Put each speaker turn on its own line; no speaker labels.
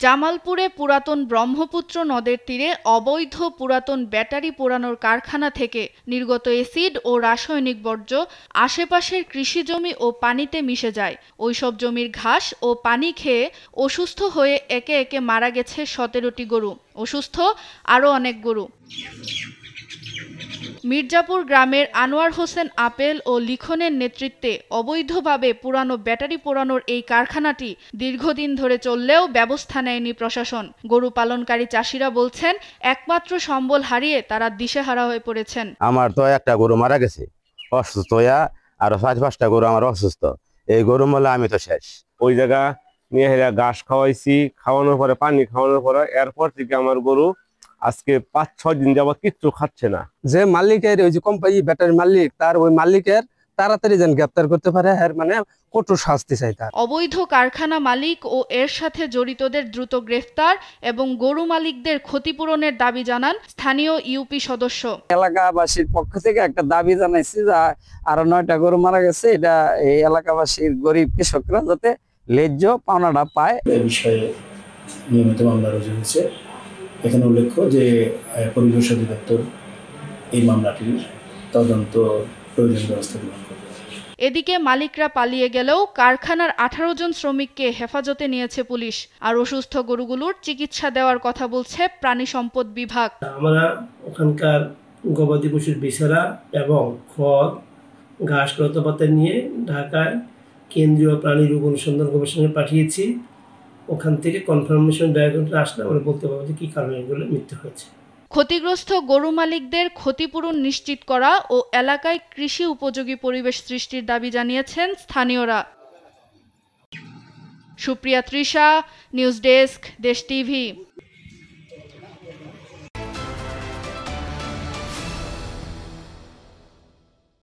জামালপুরে পুরাতন ব্রহ্মপুত্র নদের তীরে অবৈধ পুরাতন ব্যাটারি পোড়ানোর কারখানা থেকে নির্গত এসিড ও রাসায়নিক বর্জ্য আশেপাশের কৃষিজমি ও পানিতে মিশে যায়। ওইসব জমির ঘাস ও পানি খেয়ে অসুস্থ হয়ে একে একে মারা গেছে ১৭টি গরু, অসুস্থ আরও অনেক গরু। মির্জাপুর গ্রামের আনোয়ার হোসেন আপেল ও লিখনের নেতৃত্বে অবৈধভাবে পুরানো ব্যাটারি পোড়ানোর এই কারখানাটি দীর্ঘদিন ধরে চললেও ব্যবস্থা নেয়নি প্রশাসন। গরু পালনকারী চাষিরা বলছেন, একমাত্র সম্বল হারিয়ে তারা দিশেহারা হয়ে পড়েছেন।
আমার তো একটা গরু মারা গেছে অসুস্থ হইয়া, আর ৫-৫টা গরু আমার অসুস্থ। এই গরু মলে আমি তো শেষ।
ওই জায়গা নিয়ে ঘাস খাওয়াইছি, খাওয়ানোর পরে পানি খাওয়ানোর পরে এরপর থেকে আমার গরু আজকে ৫-৬ দিন যাবত কিচ্ছু খাচ্ছে না।
যে মালিকের ওই যে কোম্পানি ব্যাটারি মালিক, তার ওই মালিকের তাড়াতাড়ি যেন গ্রেপ্তার করতে পারে, মানে কঠোর শাস্তি চাই তার।
অবৈধ কারখানা মালিক ও এর সাথে জড়িতদের দ্রুত গ্রেফতার এবং গরু মালিকদের ক্ষতিপূরণের দাবি জানান স্থানীয় ইউপি সদস্য।
এলাকাবাসীর পক্ষ থেকে একটা দাবি জানাইছি যে আরো 9টা গরু মারা গেছে, এটা এই এলাকাবাসীর গরিব কৃষকরা যাতে ন্যায্য পাওনাটা পায়।
এই বিষয়ে নিয়মিত মামলা রুজু হয়েছে। এখানে উল্লেখ্য যে পরিবেশ অধিদপ্তর এই মামলাটির তদন্ত প্রয়োজনীয় ব্যবস্থা গ্রহণ করবে।
এদিকে মালিকরা পালিয়ে গেলেও কারখানার 18 জন শ্রমিককে হেফাজতে নিয়েছে পুলিশ। আর অসুস্থ গরুগুলোর চিকিৎসা দেওয়ার কথা বলছে প্রাণী সম্পদ বিভাগ।
আমরা ওখানকার গবাদি পশুর বিছানা এবং খড়, ঘাস লতাপাতা নিয়ে ঢাকায় কেন্দ্রীয় প্রাণী রোগ অনুসন্ধান গবেষণায় পাঠিয়েছি। ওখান থেকে কনফার্মেশন ডায়াগনোসিস আসলে আমরা বলতে পারবো যে কী কারণে এগুলো মৃত্যু হয়েছে।
ক্ষতিগ্রস্ত গরু মালিকদের ক্ষতিপূরণ নিশ্চিত করা ও এলাকায় কৃষি উপযোগী পরিবেশ সৃষ্টির দাবি জানিয়েছেন স্থানীয়রা। সুপ্রিয়া তৃষা, নিউজ ডেস্ক, দেশ টিভি।